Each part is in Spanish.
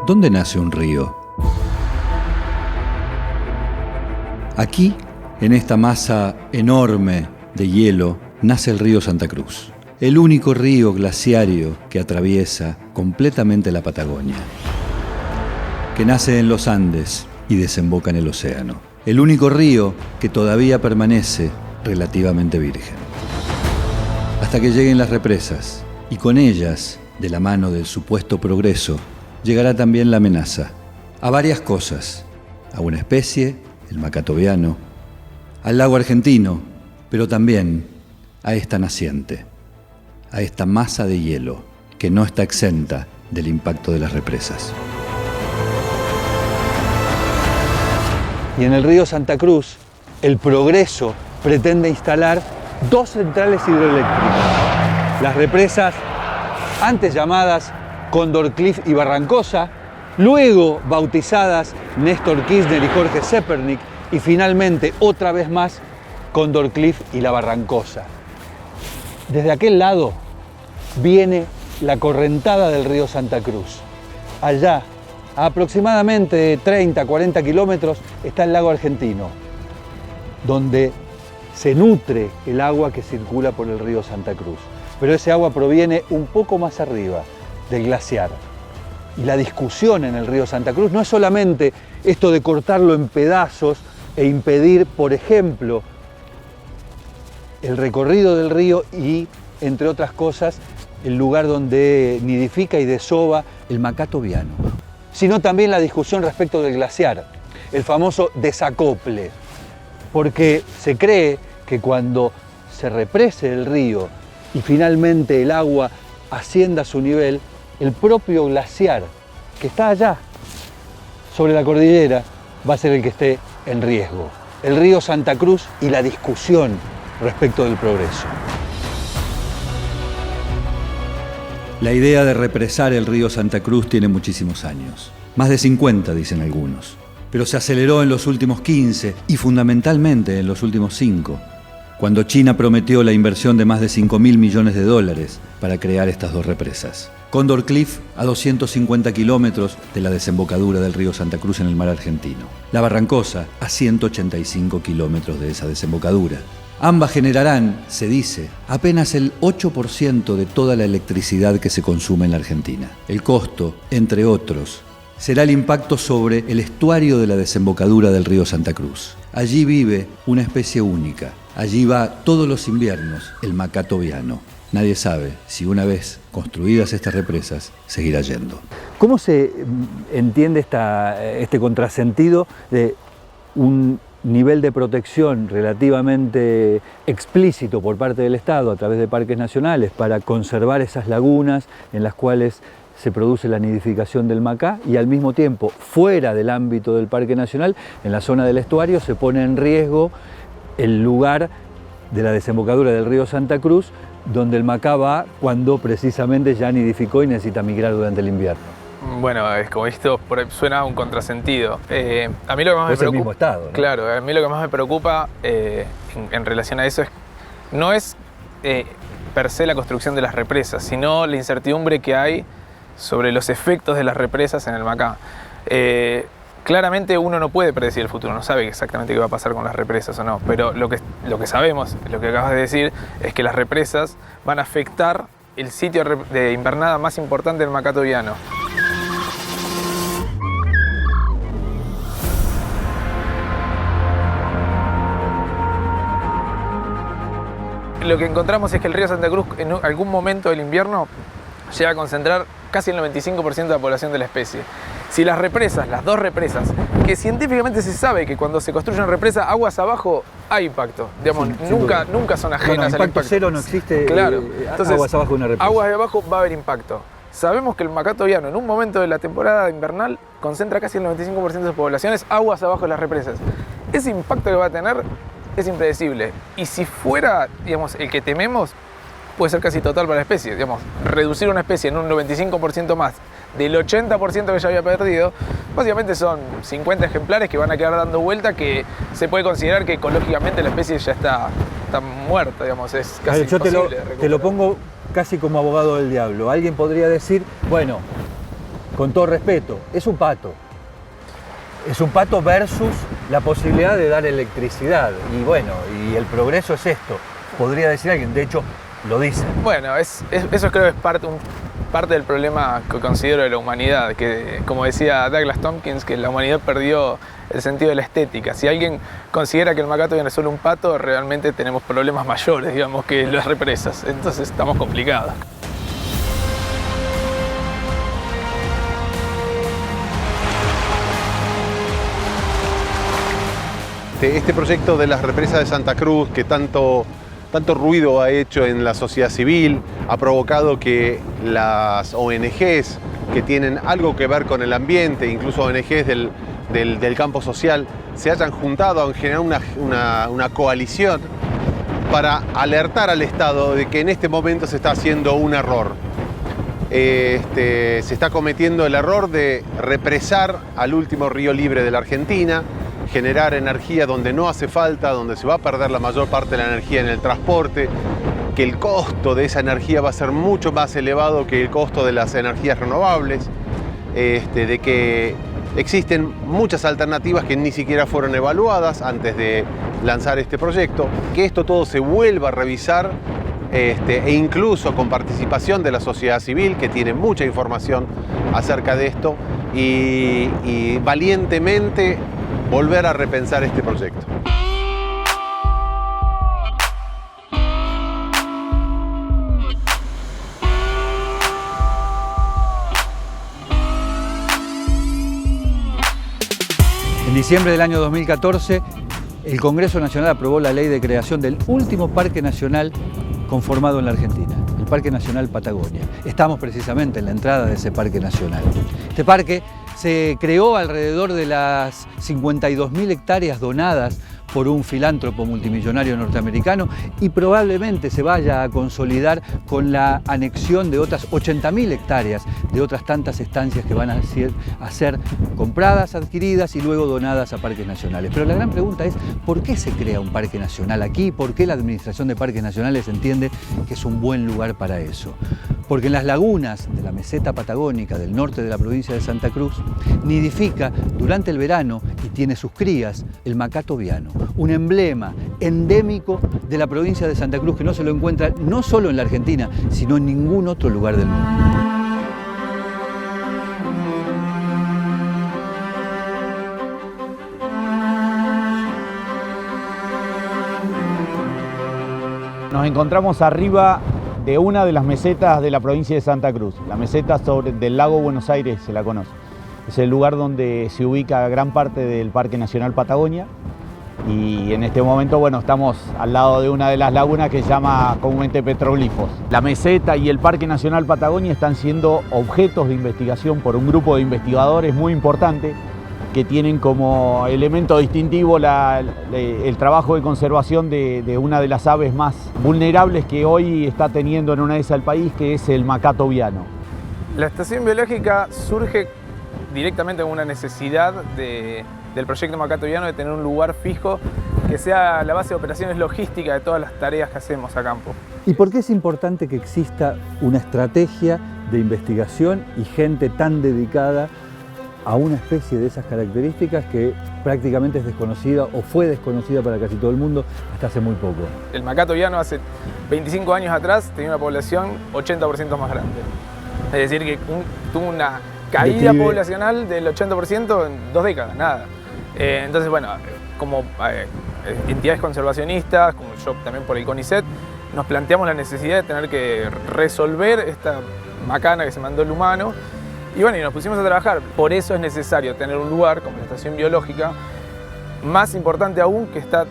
¿Dónde nace un río? Aquí, en esta masa enorme de hielo, nace el río Santa Cruz, el único río glaciario que atraviesa completamente la Patagonia, que nace en los Andes y desemboca en el océano, el único río que todavía permanece relativamente virgen. Hasta que lleguen las represas, y con ellas, de la mano del supuesto progreso, llegará también la amenaza a varias cosas, a una especie, el macatoviano, al lago argentino, pero también a esta naciente, a esta masa de hielo que no está exenta del impacto de las represas. Y en el río Santa Cruz, el progreso pretende instalar 2 centrales hidroeléctricas. Las represas, antes llamadas Cóndor Cliff y Barrancosa, luego bautizadas Néstor Kirchner y Jorge Zepernik, y finalmente, otra vez más, Cóndor Cliff y la Barrancosa. Desde aquel lado viene la correntada del río Santa Cruz. Allá, a aproximadamente 30, 40 kilómetros, está el lago argentino, donde se nutre el agua que circula por el río Santa Cruz. Pero ese agua proviene un poco más arriba, del glaciar. Y la discusión en el río Santa Cruz no es solamente esto de cortarlo en pedazos e impedir, por ejemplo, el recorrido del río y, entre otras cosas, el lugar donde nidifica y desova el macato viano, sino también la discusión respecto del glaciar, el famoso desacople, porque se cree que cuando se represe el río y finalmente el agua ascienda a su nivel, el propio glaciar que está allá, sobre la cordillera, va a ser el que esté en riesgo. El río Santa Cruz y la discusión respecto del progreso. La idea de represar el río Santa Cruz tiene muchísimos años, más de 50 dicen algunos, pero se aceleró en los últimos 15 y fundamentalmente en los últimos 5, cuando China prometió la inversión de más de $5.000 millones para crear estas 2 represas. Cóndor Cliff, a 250 kilómetros de la desembocadura del río Santa Cruz en el mar argentino. La Barrancosa, a 185 kilómetros de esa desembocadura. Ambas generarán, se dice, apenas el 8% de toda la electricidad que se consume en la Argentina. El costo, entre otros, será el impacto sobre el estuario de la desembocadura del río Santa Cruz. Allí vive una especie única. Allí va todos los inviernos el macato viano. Nadie sabe si una vez construidas estas represas seguirá yendo. ¿Cómo se entiende este contrasentido de un nivel de protección relativamente explícito por parte del Estado a través de parques nacionales para conservar esas lagunas en las cuales se produce la nidificación del macá, y al mismo tiempo, fuera del ámbito del Parque Nacional, en la zona del estuario, se pone en riesgo el lugar de la desembocadura del río Santa Cruz, donde el macá va cuando precisamente ya nidificó y necesita migrar durante el invierno? Bueno, es como esto suena a un contrasentido. A mí lo que más me preocupa, el mismo estado, ¿no? Claro, a mí lo que más me preocupa en relación a eso no es per se la construcción de las represas, sino la incertidumbre que hay sobre los efectos de las represas en el macá. Claramente uno no puede predecir el futuro, no sabe exactamente qué va a pasar con las represas o no, pero lo que sabemos, lo que acabas de decir, es que las represas van a afectar el sitio de invernada más importante del macato viano. Lo que encontramos es que el río Santa Cruz en algún momento del invierno llega a concentrar casi el 95% de la población de la especie. Si las represas, las 2 represas, que científicamente se sabe que cuando se construye una represa, aguas abajo hay impacto. Digamos, nunca son ajenas al impacto. Cero no existe. Claro. Entonces, aguas abajo de una represa. Aguas de abajo va a haber impacto. Sabemos que el macato viano en un momento de la temporada invernal concentra casi el 95% de sus poblaciones aguas abajo de las represas. Ese impacto que va a tener es impredecible. Y si fuera, digamos, el que tememos, puede ser casi total para la especie. Digamos, reducir una especie en un 95% más del 80% que ya había perdido, básicamente son 50 ejemplares que van a quedar dando vuelta, que se puede considerar que ecológicamente la especie ya está muerta, digamos, es casi imposible yo te lo pongo casi como abogado del diablo. Alguien podría decir, bueno, con todo respeto, es un pato. Es un pato versus la posibilidad de dar electricidad. Y bueno, y el progreso es esto, podría decir alguien, de hecho lo dicen. Bueno, eso creo que es parte del problema que considero de la humanidad, que como decía Douglas Tompkins, que la humanidad perdió el sentido de la estética. Si alguien considera que el macato viano es solo un pato, realmente tenemos problemas mayores, digamos, que las represas. Entonces estamos complicados. Este proyecto de las represas de Santa Cruz, que tanto ruido ha hecho en la sociedad civil, ha provocado que las ONGs que tienen algo que ver con el ambiente, incluso ONGs del campo social, se hayan juntado a generar una coalición para alertar al Estado de que en este momento se está haciendo un error. Se está cometiendo el error de represar al último río libre de la Argentina, generar energía donde no hace falta, donde se va a perder la mayor parte de la energía en el transporte, que el costo de esa energía va a ser mucho más elevado que el costo de las energías renovables, de que existen muchas alternativas que ni siquiera fueron evaluadas antes de lanzar este proyecto, que esto todo se vuelva a revisar e incluso con participación de la sociedad civil, que tiene mucha información acerca de esto, y valientemente volver a repensar este proyecto. En diciembre del año 2014, el Congreso Nacional aprobó la ley de creación del último parque nacional conformado en la Argentina, el Parque Nacional Patagonia. Estamos precisamente en la entrada de ese parque nacional. Este parque se creó alrededor de las 52.000 hectáreas donadas por un filántropo multimillonario norteamericano y probablemente se vaya a consolidar con la anexión de otras 80.000 hectáreas de otras tantas estancias que van a ser compradas, adquiridas y luego donadas a parques nacionales. Pero la gran pregunta es, ¿por qué se crea un parque nacional aquí? ¿Por qué la Administración de Parques Nacionales entiende que es un buen lugar para eso? Porque en las lagunas de la meseta patagónica del norte de la provincia de Santa Cruz nidifica durante el verano y tiene sus crías el macato viano, un emblema endémico de la provincia de Santa Cruz que no se lo encuentra no solo en la Argentina, sino en ningún otro lugar del mundo. Nos encontramos arriba de una de las mesetas de la provincia de Santa Cruz, la meseta del lago Buenos Aires se la conoce. Es el lugar donde se ubica gran parte del Parque Nacional Patagonia y en este momento, bueno, estamos al lado de una de las lagunas que se llama comúnmente Petroglifos. La meseta y el Parque Nacional Patagonia están siendo objetos de investigación por un grupo de investigadores muy importante que tienen como elemento distintivo el trabajo de conservación de una de las aves más vulnerables que hoy está teniendo en una de esas el país, que es el macato viano. La estación biológica surge directamente con una necesidad del proyecto Macato Viano de tener un lugar fijo que sea la base de operaciones logística de todas las tareas que hacemos a campo. ¿Y por qué es importante que exista una estrategia de investigación y gente tan dedicada a una especie de esas características que prácticamente es desconocida o fue desconocida para casi todo el mundo hasta hace muy poco? El macato viano hace 25 años atrás tenía una población 80% más grande. Es decir, que tuvo una caída poblacional del 80% en 2 décadas, nada. Entonces, bueno, como entidades conservacionistas, como yo también por el CONICET, nos planteamos la necesidad de tener que resolver esta macana que se mandó el humano. Y bueno, y nos pusimos a trabajar. Por eso es necesario tener un lugar como la estación biológica, más importante aún, que está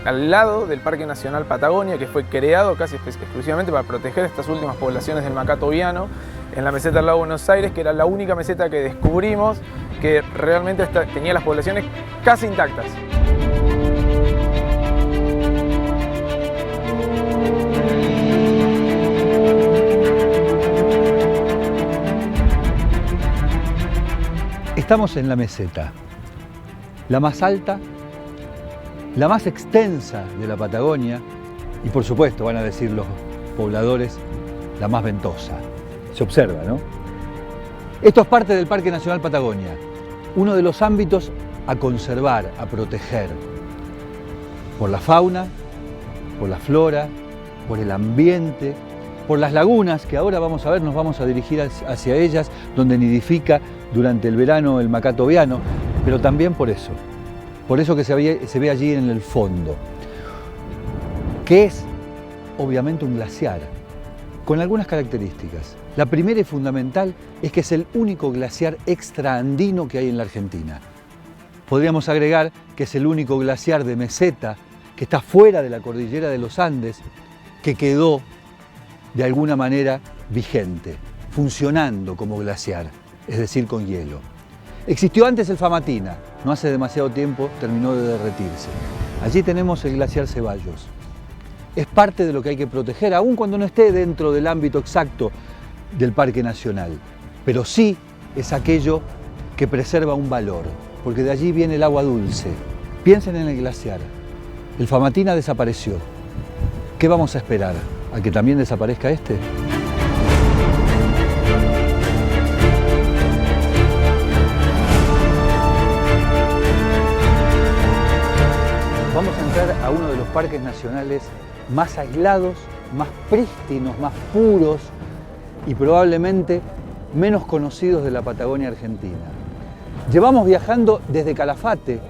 al lado del Parque Nacional Patagonia, que fue creado casi exclusivamente para proteger estas últimas poblaciones del macato viano en la meseta del lago Buenos Aires, que era la única meseta que descubrimos que realmente tenía las poblaciones casi intactas. Estamos en la meseta, la más alta, la más extensa de la Patagonia y por supuesto, van a decir los pobladores, la más ventosa. Se observa, ¿no? Esto es parte del Parque Nacional Patagonia, uno de los ámbitos a conservar, a proteger, por la fauna, por la flora, por el ambiente, por las lagunas, que ahora vamos a ver, nos vamos a dirigir hacia ellas, donde nidifica durante el verano el macato viano, pero también por eso que se ve allí en el fondo, que es obviamente un glaciar, con algunas características. La primera y fundamental es que es el único glaciar extraandino que hay en la Argentina. Podríamos agregar que es el único glaciar de meseta que está fuera de la cordillera de los Andes, que quedó de alguna manera vigente, funcionando como glaciar, es decir, con hielo. Existió antes el Famatina, no hace demasiado tiempo terminó de derretirse. Allí tenemos el glaciar Ceballos. Es parte de lo que hay que proteger, aun cuando no esté dentro del ámbito exacto del Parque Nacional, pero sí es aquello que preserva un valor, porque de allí viene el agua dulce. Piensen en el glaciar. El Famatina desapareció. ¿Qué vamos a esperar? ¿A que también desaparezca este? Vamos a entrar a uno de los parques nacionales más aislados, más prístinos, más puros y probablemente menos conocidos de la Patagonia Argentina. Llevamos viajando desde Calafate,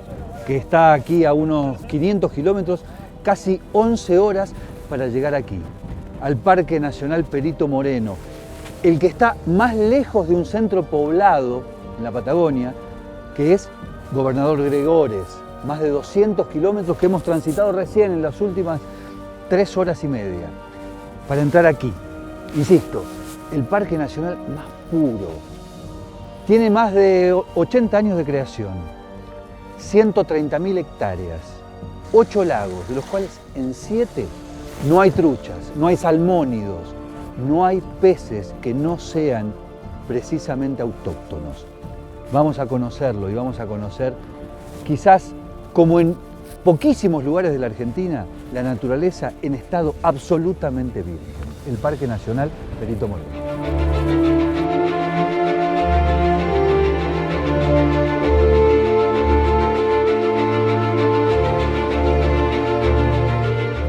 que está aquí a unos 500 kilómetros, casi 11 horas para llegar aquí, al Parque Nacional Perito Moreno, el que está más lejos de un centro poblado en la Patagonia, que es Gobernador Gregores, más de 200 kilómetros que hemos transitado recién en las últimas 3 horas y media, para entrar aquí. Insisto, el Parque Nacional más puro. Tiene más de 80 años de creación, 130.000 hectáreas, 8 lagos, de los cuales en 7 no hay truchas, no hay salmónidos, no hay peces que no sean precisamente autóctonos. Vamos a conocerlo y vamos a conocer, quizás como en poquísimos lugares de la Argentina, la naturaleza en estado absolutamente virgen. El Parque Nacional Perito Moreno.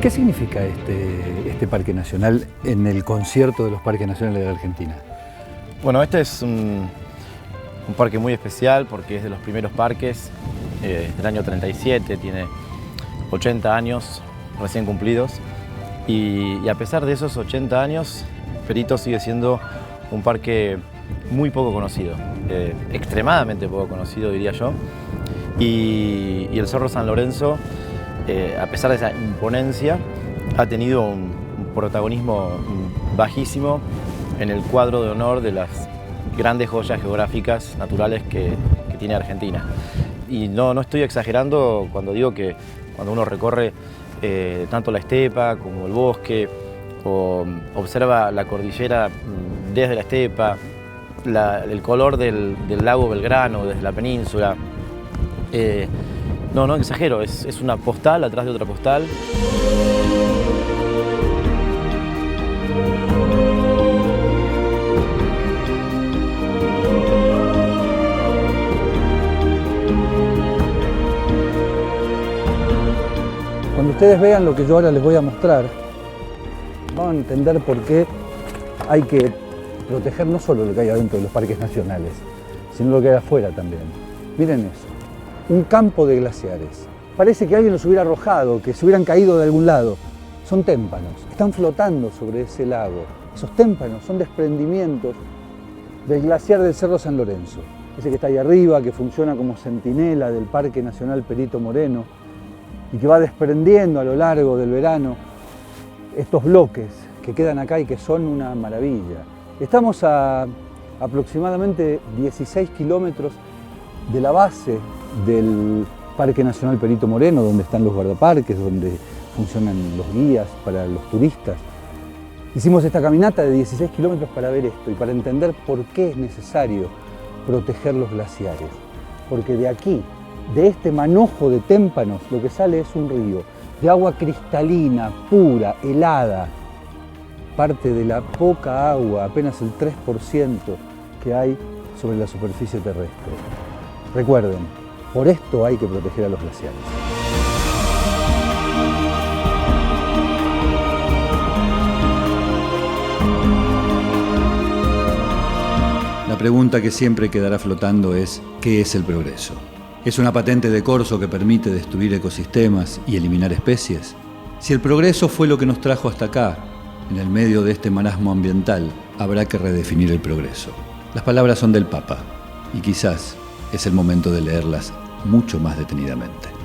¿Qué significa este Parque Nacional en el concierto de los Parques Nacionales de la Argentina? Bueno, este es un parque muy especial porque es de los primeros parques del año 37, tiene 80 años recién cumplidos y a pesar de esos 80 años, Perito sigue siendo un parque muy poco conocido, extremadamente poco conocido diría yo, y el Cerro San Lorenzo, a pesar de esa imponencia, ha tenido un protagonismo bajísimo en el cuadro de honor de las grandes joyas geográficas naturales que tiene Argentina. Y no estoy exagerando cuando digo que cuando uno recorre tanto la estepa como el bosque, o observa la cordillera desde la estepa, el color del lago Belgrano desde la península, no exagero, es una postal atrás de otra postal. Cuando ustedes vean lo que yo ahora les voy a mostrar, van a entender por qué hay que proteger no solo lo que hay adentro de los parques nacionales, sino lo que hay afuera también. Miren eso, un campo de glaciares. Parece que alguien los hubiera arrojado, que se hubieran caído de algún lado. Son témpanos, están flotando sobre ese lago. Esos témpanos son desprendimientos del glaciar del Cerro San Lorenzo. Ese que está ahí arriba, que funciona como centinela del Parque Nacional Perito Moreno y que va desprendiendo a lo largo del verano estos bloques que quedan acá y que son una maravilla. Estamos a aproximadamente 16 kilómetros de la base del Parque Nacional Perito Moreno, donde están los guardaparques, donde funcionan los guías para los turistas. Hicimos esta caminata de 16 kilómetros para ver esto y para entender por qué es necesario proteger los glaciares. Porque de aquí, de este manojo de témpanos, lo que sale es un río de agua cristalina, pura, helada. Parte de la poca agua, apenas el 3% que hay sobre la superficie terrestre. Recuerden, por esto hay que proteger a los glaciares. La pregunta que siempre quedará flotando es, ¿qué es el progreso? ¿Es una patente de corso que permite destruir ecosistemas y eliminar especies? Si el progreso fue lo que nos trajo hasta acá, en el medio de este marasmo ambiental, habrá que redefinir el progreso. Las palabras son del Papa, y quizás es el momento de leerlas mucho más detenidamente.